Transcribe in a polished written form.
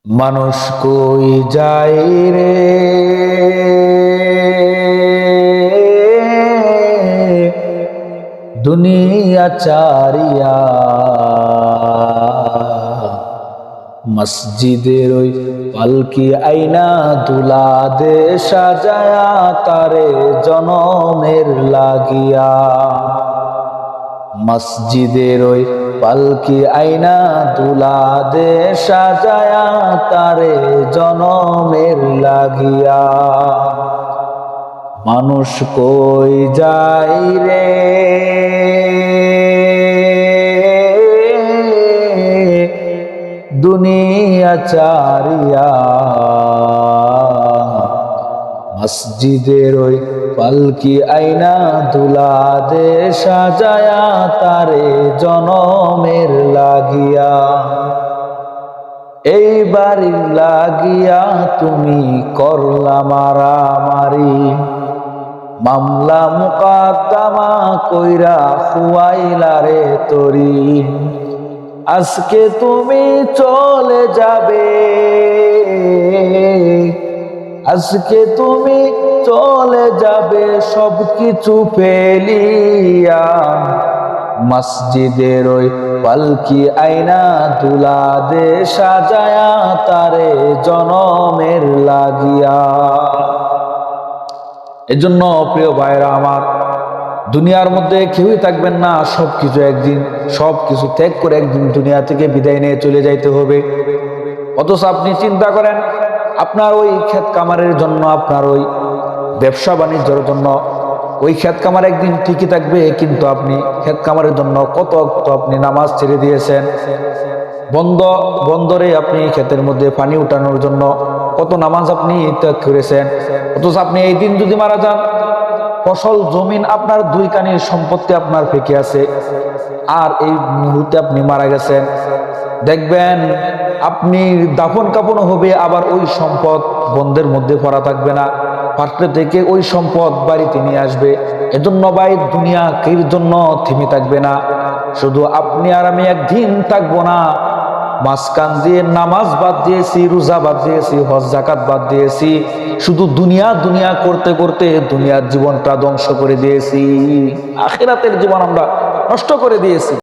মানুষ কই যায় রে, দুনিয়া চারিয়া। মসজিদের ওই পালকি আইনা দুলা দে সাজায়া, তারে জনমের লাগিয়া। মসজিদের ওই পালকি আইনা দুলা দে সাজায়া, তারে জনমের লাগিয়া। মানুষ কই যাই রে, দুনিয়া চারিয়া। মসজিদের ওই পালকি আইনা দুলা দে সাজায়া, তারে জনমের লাগিয়া। এই বাড়ির লাগিয়া তুমি করলা মারামারি, মামলা মুকদ্দমা কইরা খুয়াইলা রে তরি। আজকে তুমি চলে যাবে, আজকে তুমি চলে যাবে সবকিছু ফেলিয়া। মসজিদের ওই পালকি আইনা দুলা দে সাজায়া, তারে জনমের লাগিয়া। এজন্য প্রিয় ভাইরা আমার, দুনিয়ার মধ্যে কেউই থাকবেন না, সবকিছু একদিন সবকিছু ত্যাগ করে একদিন দুনিয়া থেকে বিদায় নিয়ে চলে যাইতে হবে। অথচ আপনি চিন্তা করেন, আপনার ওই ক্ষেত কামারের জন্য, আপনার ওই ব্যবসা বাণিজ্যের জন্য ওই ক্ষেত কামার একদিন ঠিকই থাকবে, কিন্তু আপনি ক্ষেত কামারের জন্য কত আপনি নামাজ ছেড়ে দিয়েছেন। বন্দরে আপনি ক্ষেতের মধ্যে পানি উঠানোর জন্য কত নামাজ আপনি ত্যাগ করেছেন। অথচ আপনি এই দিন যদি মারা যান, ফসল জমিন আপনার দুই কানির সম্পত্তি আপনার ফেঁকে আছে, আর এই মুহূর্তে আপনি মারা গেছেন, দেখবেন আপনি দাফন কাফন হবে, আবার ওই সম্পদ বন্ধের মধ্যে পড়া থাকবে না, পাত্রে থেকে ওই সম্পদ বাড়িতে নিয়ে আসবে। এজন্য ভাই, দুনিয়া কের জন্য থেমে থাকবে না। শুধু আপনি আর আমি একদিন থাকবো না। মাঝখান দিয়ে নামাজ বাদ দিয়েছি, রোজা বাদ দিয়েছি, হজ যাকাত বাদ দিয়েছি, শুধু দুনিয়া দুনিয়া করতে করতে দুনিয়ার জীবনটা ধ্বংস করে দিয়েছি, আখিরাতের জীবন আমরা নষ্ট করে দিয়েছি।